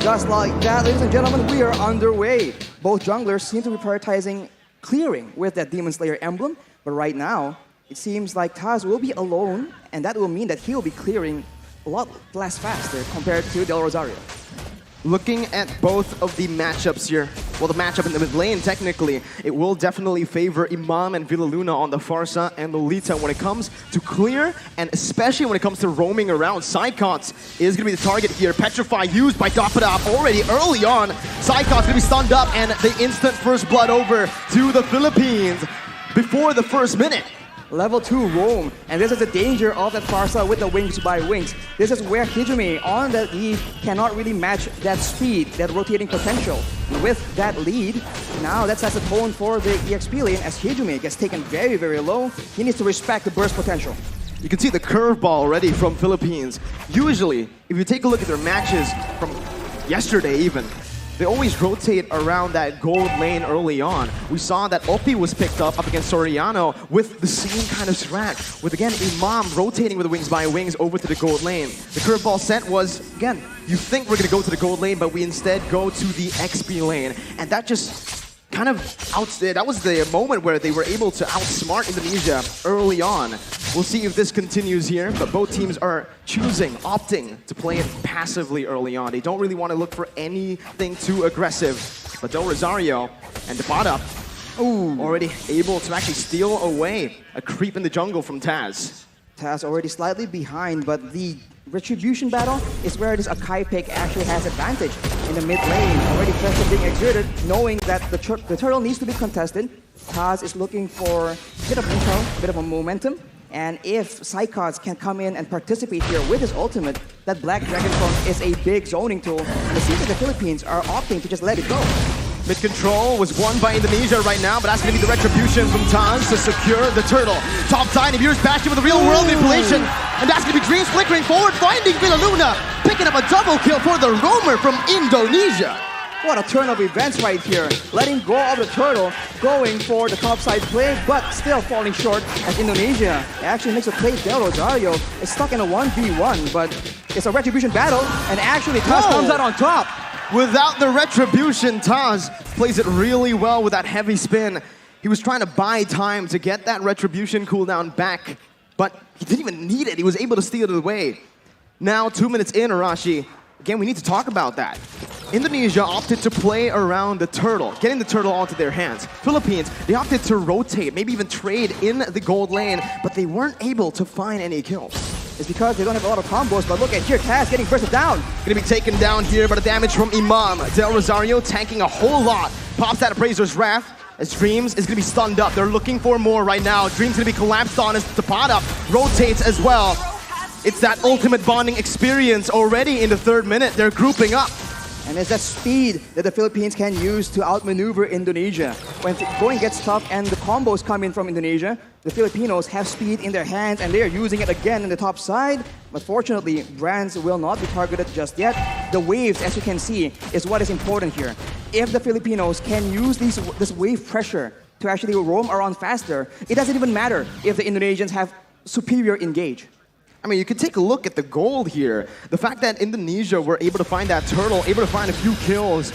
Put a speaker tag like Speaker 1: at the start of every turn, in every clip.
Speaker 1: Just like that, ladies and gentlemen, we are underway. Both junglers seem to be prioritizing clearing with that Demon Slayer emblem, but right now, it seems like Taz will be alone, and that will mean that he will be clearing a lot less faster compared to Del Rosario.
Speaker 2: Looking at both of the matchups here, well, the matchup in the mid lane, technically, it will definitely favor Imam and Villaluna on the Farsa and Lolita when it comes to clear, and especially when it comes to roaming around. Psychots is going to be the target here. Petrify used by Dapadab already early on. Psychots going to be stunned up, and the instant first blood over to the Philippines before the first minute.
Speaker 1: Level 2 roam, and this is the danger of that Farsa with the wings by wings. This is where Hijime on that lead cannot really match that speed, that rotating potential. With that lead, now that sets the tone for the EXP lane as Hijime gets taken very, very low. He needs to respect the burst potential.
Speaker 2: You can see the curveball already from Philippines. Usually, if you take a look at their matches from yesterday even, they always rotate around that gold lane early on. We saw that Oppi was picked up against Soriano with the same kind of strat. With, again, Imam rotating with the wings by wings over to the gold lane. The curveball set was, again, you think we're going to go to the gold lane, but we instead go to the XP lane. And that just kind of that was the moment where they were able to outsmart Indonesia early on. We'll see if this continues here, but both teams are opting to play it passively early on. They don't really want to look for anything too aggressive. But Del Rosario and Dapada already able to actually steal away a creep in the jungle from Taz.
Speaker 1: Taz already slightly behind, but the retribution battle is where this Akai pick actually has advantage in the mid lane. Already pressure being exerted, knowing that the turtle needs to be contested. Taz is looking for a bit of intel, a bit of a momentum. And if Psychots can come in and participate here with his ultimate, that Black Dragon Form is a big zoning tool. And it seems that the Philippines are opting to just let it go.
Speaker 2: Mid control was won by Indonesia right now, but that's going to be the retribution from Taz to secure the turtle. Top side of Yours Bastion with a real world manipulation, and that's going to be Dreams flickering forward, finding Villaluna, picking up a double kill for the roamer from Indonesia.
Speaker 1: What a turn of events right here. Letting go of the turtle, going for the topside play, but still falling short as Indonesia actually makes a play. Del Rosario is stuck in a 1v1, but it's a retribution battle, and actually Taz comes out on top.
Speaker 2: Without the retribution, Taz plays it really well with that heavy spin. He was trying to buy time to get that retribution cooldown back, but he didn't even need it. He was able to steal it away. Now, 2 minutes in, Arashi, again, we need to talk about that. Indonesia opted to play around the turtle, getting the turtle onto their hands. Philippines, they opted to rotate, maybe even trade in the gold lane, but they weren't able to find any kills.
Speaker 1: It's because they don't have a lot of combos, but look at here, Taz getting bursted down.
Speaker 2: Gonna be taken down here by the damage from Imam. Del Rosario tanking a whole lot. Pops that Appraiser's Wrath as Dreams is gonna be stunned up. They're looking for more right now. Dreams gonna be collapsed on as Dapada rotates as well. It's that ultimate bonding experience already in the 3rd minute. They're grouping up.
Speaker 1: And it's that speed that the Philippines can use to outmaneuver Indonesia. When going gets tough and the combos come in from Indonesia, the Filipinos have speed in their hands and they are using it again in the top side. But fortunately, Brands will not be targeted just yet. The waves, as you can see, is what is important here. If the Filipinos can use this wave pressure to actually roam around faster, it doesn't even matter if the Indonesians have superior engage.
Speaker 2: I mean, you can take a look at the gold here. The fact that Indonesia were able to find that turtle, able to find a few kills,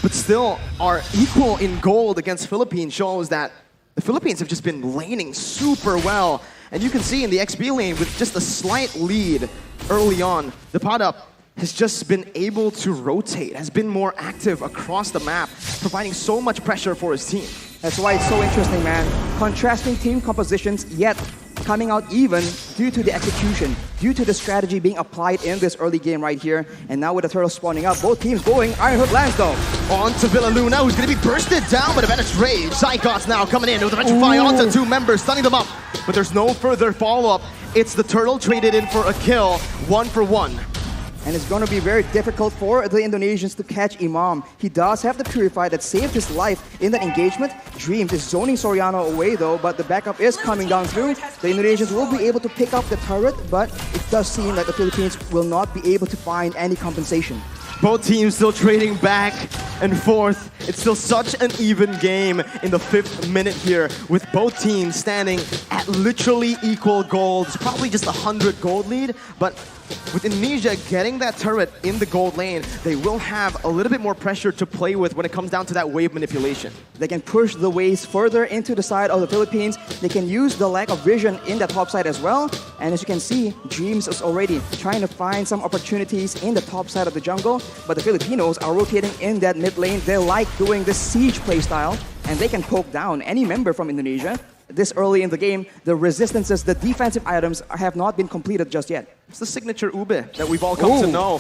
Speaker 2: but still are equal in gold against Philippines shows that the Philippines have just been laning super well. And you can see in the XP lane with just a slight lead early on, Dapada has just been able to rotate, has been more active across the map, providing so much pressure for his team.
Speaker 1: That's why it's so interesting, man. Contrasting team compositions, yet coming out even due to the execution, due to the strategy being applied in this early game right here. And now with the turtle spawning up, both teams going Iron Hook lands though.
Speaker 2: On to Villaluna, who's going to be bursted down by the Venice Rage. Psychots now coming in with the Petrify onto 2 members, stunning them up. But there's no further follow-up. It's the turtle traded in for a kill, 1 for 1.
Speaker 1: And it's going to be very difficult for the Indonesians to catch Imam. He does have the Purify that saved his life in that engagement. Dreams is zoning Soriano away though, but the backup is coming down through. The Indonesians will be able to pick up the turret, but it does seem that the Philippines will not be able to find any compensation.
Speaker 2: Both teams still trading back and forth. It's still such an even game in the 5th minute here, with both teams standing at literally equal gold. It's probably just 100 gold lead, but with Indonesia getting that turret in the gold lane, they will have a little bit more pressure to play with when it comes down to that wave manipulation.
Speaker 1: They can push the waves further into the side of the Philippines. They can use the lack of vision in that top side as well. And as you can see, Dreams is already trying to find some opportunities in the top side of the jungle. But the Filipinos are rotating in that mid lane. They like doing this siege playstyle, and they can poke down any member from Indonesia. This early in the game, the resistances, the defensive items have not been completed just yet.
Speaker 2: It's the signature Ube that we've all come to know.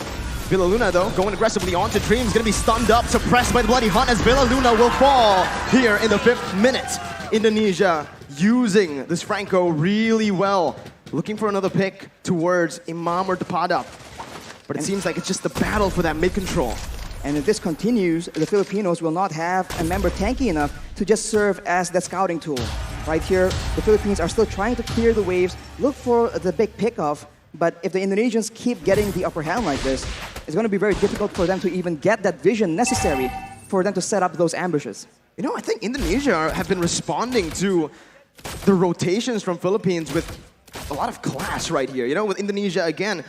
Speaker 2: Villa Luna, though, going aggressively onto Dreams, going to be stunned up, suppressed by the Bloody Hunt as Villa Luna will fall here in the 5th minute. Indonesia using this Franco really well, looking for another pick towards Imam or Depada. But it seems like it's just the battle for that mid-control.
Speaker 1: And if this continues, the Filipinos will not have a member tanky enough to just serve as that scouting tool. Right here, the Philippines are still trying to clear the waves, look for the big pickoff, but if the Indonesians keep getting the upper hand like this, it's going to be very difficult for them to even get that vision necessary for them to set up those ambushes.
Speaker 2: You know, I think Indonesia have been responding to the rotations from Philippines with a lot of class right here. You know, with Indonesia, again,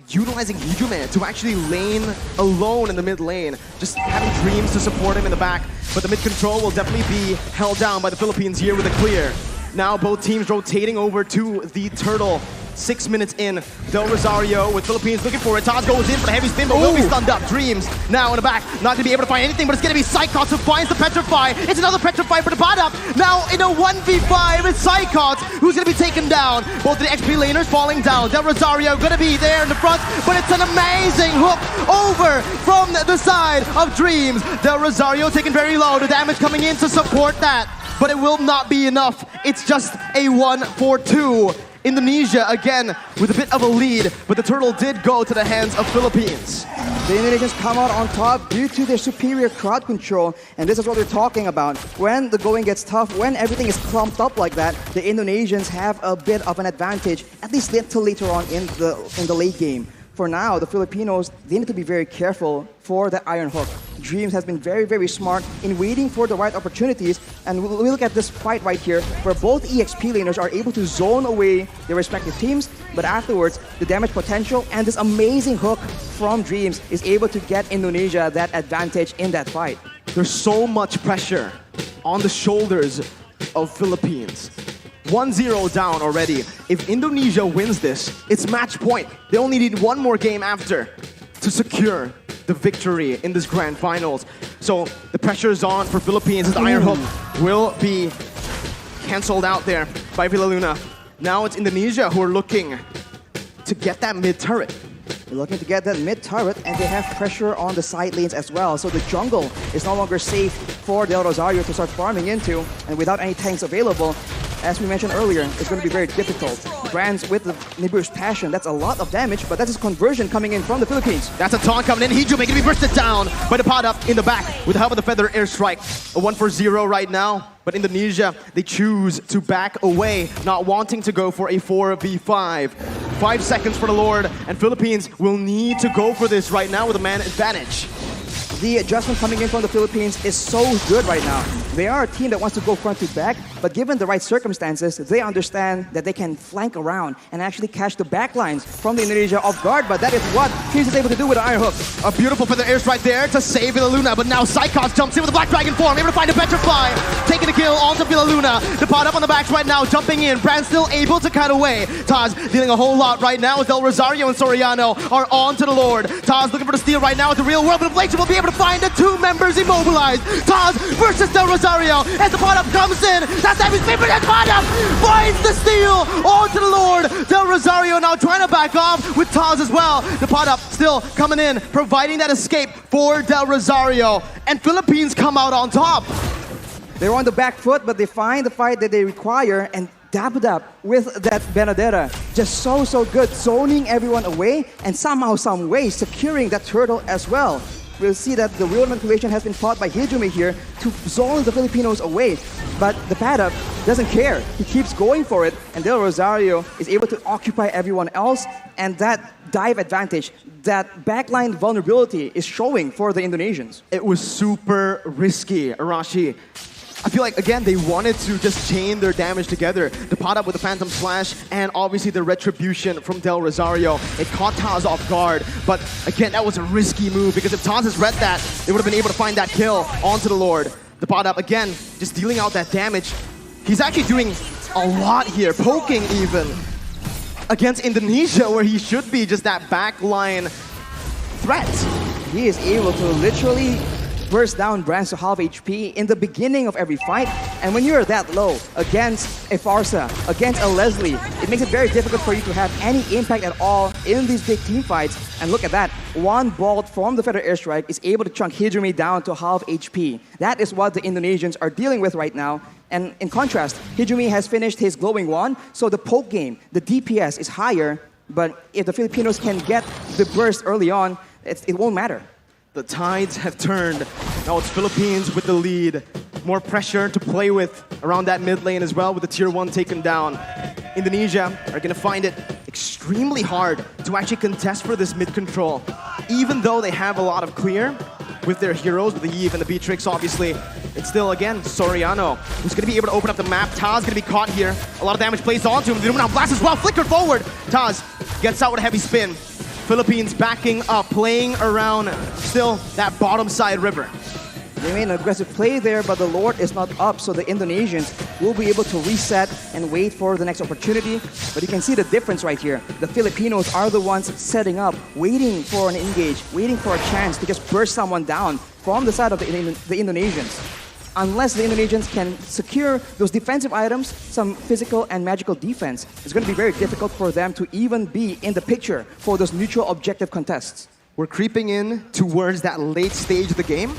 Speaker 2: utilizing Hijume to actually lane alone in the mid lane, just having Dreams to support him in the back. But the mid control will definitely be held down by the Philippines here with a clear. Now both teams rotating over to the turtle. 6 minutes in, Del Rosario with Philippines looking for it. Taz goes in for the heavy spin, but will be stunned up. Dreams now in the back, not going to be able to find anything, but it's going to be Psychots who finds the Petrify. It's another Petrify for the Depada. Now in a 1v5, it's Psychots who's going to be taken down. Both of the XP laners falling down. Del Rosario going to be there in the front, but it's an amazing hook over from the side of Dreams. Del Rosario taken very low, the damage coming in to support that, but it will not be enough. It's just a 1-4-2. Indonesia again with a bit of a lead, but the turtle did go to the hands of Philippines.
Speaker 1: The Indonesians come out on top due to their superior crowd control, and this is what we're talking about. When the going gets tough, when everything is clumped up like that, the Indonesians have a bit of an advantage, at least until later on in the late game. For now, the Filipinos, they need to be very careful for the Iron Hook. Dreams has been very, very smart in waiting for the right opportunities. And we look at this fight right here, where both EXP laners are able to zone away their respective teams, but afterwards, the damage potential and this amazing hook from Dreams is able to get Indonesia that advantage in that fight.
Speaker 2: There's so much pressure on the shoulders of Philippines. 1-0 down already. If Indonesia wins this, it's match point. They only need one more game after to secure the victory in this grand finals. So the pressure is on for Philippines as the Iron Hook will be cancelled out there by Villa Luna. Now it's Indonesia who are looking to get that mid turret.
Speaker 1: They're looking to get that mid turret, and they have pressure on the side lanes as well. So the jungle is no longer safe for Del Rosario to start farming into, and without any tanks available, as we mentioned earlier, it's going to be very difficult. Brands with the Nibiru's Passion, that's a lot of damage, but that's his conversion coming in from the Philippines.
Speaker 2: That's a taunt coming in. Hijume going to be bursted down by the Depada in the back with the help of the Feather Airstrike. A 1-for-0 right now, but Indonesia, they choose to back away, not wanting to go for a 4v5. 5 seconds for the Lord, and Philippines will need to go for this right now with a man advantage.
Speaker 1: The adjustment coming in from the Philippines is so good right now. They are a team that wants to go front to back, but given the right circumstances, they understand that they can flank around and actually catch the backlines from the Indonesia off guard, but that is what Teams is able to do with the Iron Hook.
Speaker 2: A beautiful feather airstrike there to save Villa Luna, but now Psychots jumps in with the Black Dragon form, able to find a Petrify, taking the kill onto Villa Luna. The pot up on the backs right now, jumping in. Brand still able to cut away. Taz dealing a whole lot right now as Del Rosario and Soriano are on to the Lord. Taz looking for the steal right now at the real world, but Inflation will be able to find the two members immobilized. Taz versus Del Rosario as the pot up comes in. That's Abby's favorite, and pot up finds the steal onto the Lord. Del Rosario now trying to back off with Taz as well. The pot up still coming in, providing that escape for Del Rosario. And Philippines come out on top.
Speaker 1: They're on the back foot, but they find the fight that they require, and Dap with that Benedetta. Just so good, zoning everyone away, and somehow, some way, securing that turtle as well. We'll see that the real manipulation has been fought by Hijume here to zone the Filipinos away. But the Paddock doesn't care. He keeps going for it, and Del Rosario is able to occupy everyone else, and that dive advantage, that backline vulnerability is showing for the Indonesians.
Speaker 2: It was super risky, Arashi. I feel like, again, they wanted to just chain their damage together. The pot up with the Phantom Slash and obviously the Retribution from Del Rosario. It caught Taz off guard, but again, that was a risky move because if Taz has read that, they would have been able to find that kill onto the Lord. The pot up, again, just dealing out that damage. He's actually doing a lot here, poking even against Indonesia, where he should be just that backline threat.
Speaker 1: He is able to literally burst down Brands to half HP in the beginning of every fight. And when you're that low against a Farsa, against a Leslie, it makes it very difficult for you to have any impact at all in these big team fights. And look at that. One bolt from the Feather Airstrike is able to chunk Hijumi down to half HP. That is what the Indonesians are dealing with right now. And in contrast, Hijumi has finished his glowing wand, so the poke game, the DPS is higher. But if the Filipinos can get the burst early on, it won't matter.
Speaker 2: The tides have turned. Now it's Philippines with the lead. More pressure to play with around that mid lane as well with the tier 1 taken down. Indonesia are going to find it extremely hard to actually contest for this mid control. Even though they have a lot of clear with their heroes, with the Iesf and the Beatrix, obviously. It's still, again, Soriano, who's going to be able to open up the map. Taz going to be caught here. A lot of damage placed onto him. The Illuminati Blast as well, flickered forward. Taz gets out with a heavy spin. Philippines backing up, playing around still that bottom side river.
Speaker 1: They made an aggressive play there, but the Lord is not up, so the Indonesians will be able to reset and wait for the next opportunity. But you can see the difference right here. The Filipinos are the ones setting up, waiting for an engage, waiting for a chance to just burst someone down from the side of the Indonesians. Unless the Indonesians can secure those defensive items, some physical and magical defense, it's going to be very difficult for them to even be in the picture for those neutral objective contests.
Speaker 2: We're creeping in towards that late stage of the game.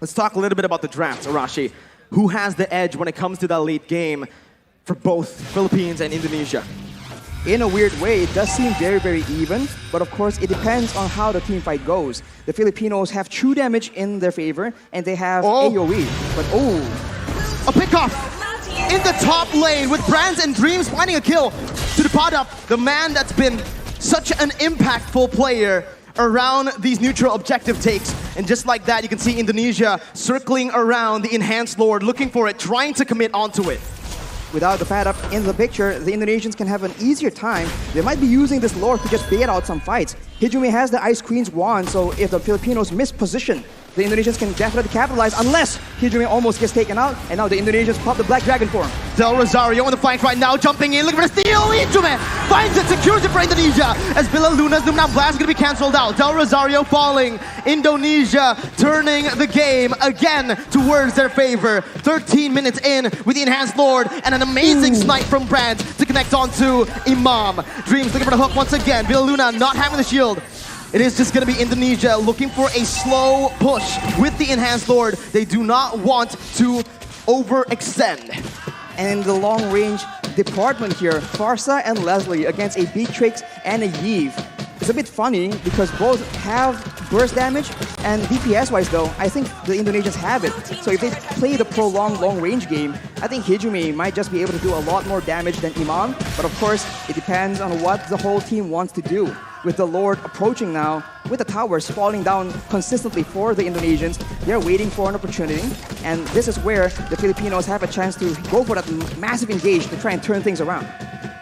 Speaker 2: Let's talk a little bit about the draft, Arashi. Who has the edge when it comes to that late game for both Philippines and Indonesia?
Speaker 1: In a weird way, it does seem very, very even, but of course, it depends on how the team fight goes. The Filipinos have true damage in their favor, and they have AoE, but
Speaker 2: a pickoff in the top lane with Brands and Dreams finding a kill to the pot up, the man that's been such an impactful player around these neutral objective takes. And just like that, you can see Indonesia circling around the Enhanced Lord, looking for it, trying to commit onto it.
Speaker 1: Without the pad up in the picture, the Indonesians can have an easier time. They might be using this Lord to just bait out some fights. Hijumi has the Ice Queen's wand, so if the Filipinos miss position, the Indonesians can definitely capitalize unless Hijumi almost gets taken out, and now the Indonesians pop the Black Dragon for him.
Speaker 2: Del Rosario on the flank right now, jumping in, looking for the steal. Hijumi finds it, secures it for Indonesia as Villa Luna's Lumina Blast is going to be cancelled out. Del Rosario falling. Indonesia turning the game again towards their favor. 13 minutes in with the Enhanced Lord and an amazing snipe from Brand to connect onto Imam. Dreams looking for the hook once again. Villa Luna not having the shield. It is just going to be Indonesia looking for a slow push with the Enhanced Lord. They do not want to overextend.
Speaker 1: And in the long-range department here, Farsa and Leslie against a Beatrix and a Iesf. It's a bit funny because both have burst damage, and DPS-wise though, I think the Indonesians have it. So if they play the prolonged long-range game, I think Hijumi might just be able to do a lot more damage than Imam. But of course, it depends on what the whole team wants to do. With the Lord approaching now, with the towers falling down consistently for the Indonesians, they're waiting for an opportunity. And this is where the Filipinos have a chance to go for that massive engage to try and turn things around.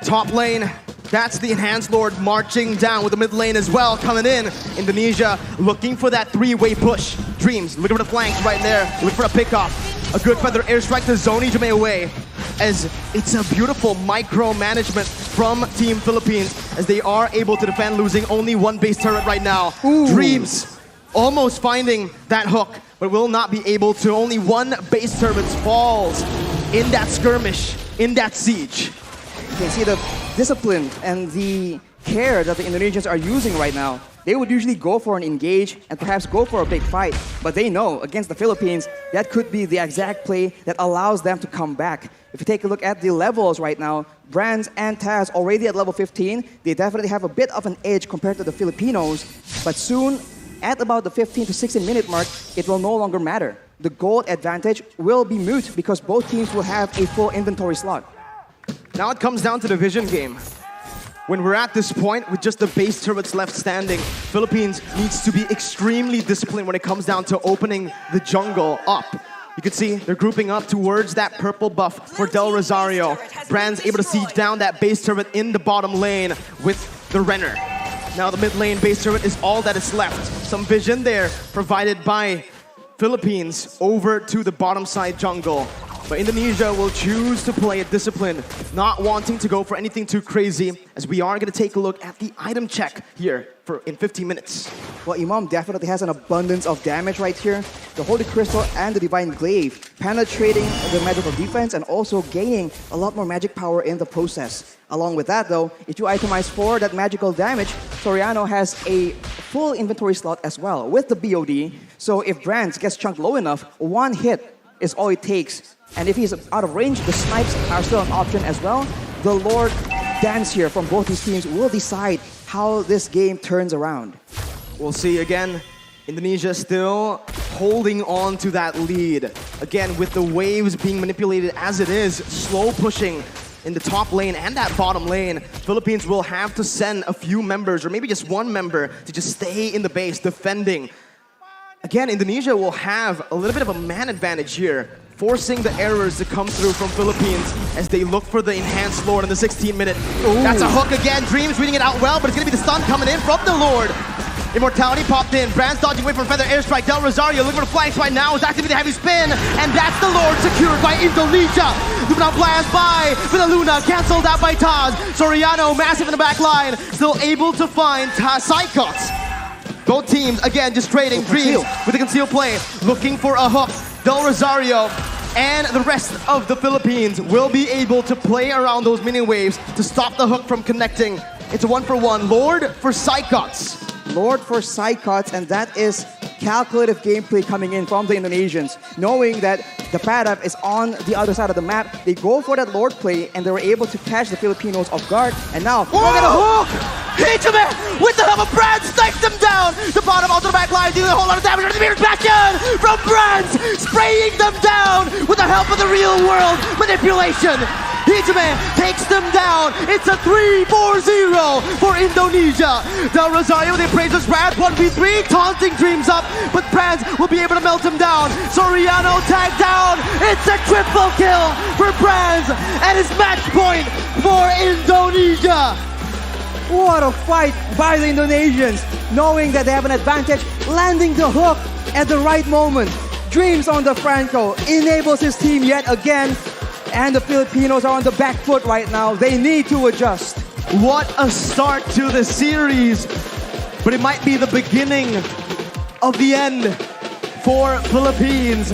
Speaker 2: Top lane, that's the Enhanced Lord marching down with the mid lane as well, coming in. Indonesia looking for that three-way push. Dreams looking for the flanks right there, looking for a pickoff. A good Feather Airstrike to zone Hijumi away, as it's a beautiful micro-management from Team Philippines as they are able to defend, losing only one base turret right now. Dreams almost finding that hook, but will not be able to. Only one base turret falls in that skirmish, in that siege.
Speaker 1: You can see the discipline and the care that the Indonesians are using right now. They would usually go for an engage and perhaps go for a big fight, but they know against the Philippines, that could be the exact play that allows them to come back. If you take a look at the levels right now, Brands and Taz already at level 15, they definitely have a bit of an edge compared to the Filipinos, but soon, at about the 15 to 16 minute mark, it will no longer matter. The gold advantage will be moot because both teams will have a full inventory slot.
Speaker 2: Now it comes down to the vision game. When we're at this point, with just the base turrets left standing, Philippines needs to be extremely disciplined when it comes down to opening the jungle up. You can see they're grouping up towards that purple buff for Del Rosario. Brand's able to siege down that base turret in the bottom lane with the Renner. Now the mid lane base turret is all that is left. Some vision there provided by Philippines over to the bottom side jungle. But Indonesia will choose to play it disciplined, not wanting to go for anything too crazy, as we are going to take a look at the item check here in 15 minutes.
Speaker 1: Well, Imam definitely has an abundance of damage right here. The Holy Crystal and the Divine Glaive penetrating the magical defense and also gaining a lot more magic power in the process. Along with that though, if you itemize for that magical damage, Soriano has a full inventory slot as well with the BOD. So if Brands gets chunked low enough, one hit is all it takes. And if he's out of range, the snipes are still an option as well. The Lord Dance here from both these teams will decide how this game turns around.
Speaker 2: We'll see again. Indonesia still holding on to that lead. Again, with the waves being manipulated as it is, slow pushing in the top lane and that bottom lane, Philippines will have to send a few members or maybe just one member to just stay in the base defending. Again, Indonesia will have a little bit of a man advantage here, forcing the errors to come through from Philippines as they look for the enhanced Lord in the 16-minute. That's a hook again. Dreams reading it out well, but it's going to be the stun coming in from the Lord. Immortality popped in. Brands dodging away from Feather Airstrike. Del Rosario looking for the flanks right now. Is activating the heavy spin. And that's the Lord secured by Indonesia. Luna blast by with a Luna. Cancelled out by Taz. Soriano massive in the back line. Still able to find Psychots. Both teams, again, just trading Dreams with a concealed play. Looking for a hook. Del Rosario and the rest of the Philippines will be able to play around those mini waves to stop the hook from connecting. It's a 1-for-1. Lord for Psychots.
Speaker 1: Lord for Psychots, and that is calculative gameplay coming in from the Indonesians. Knowing that the Padap is on the other side of the map, they go for that Lord play, and they were able to catch the Filipinos off guard. And now, look at a hook!
Speaker 2: Ichime with the help of Brands snipes them down! The bottom onto the back line, dealing a whole lot of damage. The Mirror Bastion from Brands, spraying them down with the help of the real world manipulation. Ichime takes them down. It's a 3-4-0 for Indonesia. Del Rosario with the Appraiser's Brand 1v3, taunting Dreams up, but Brands will be able to melt him down. Soriano tagged down. It's a triple kill for Brands, and it's match point for Indonesia.
Speaker 1: What a fight by the Indonesians, knowing that they have an advantage, landing the hook at the right moment. Dreams on the Franco enables his team yet again, and the Filipinos are on the back foot right now. They need to adjust.
Speaker 2: What a start to the series, but it might be the beginning of the end for Philippines.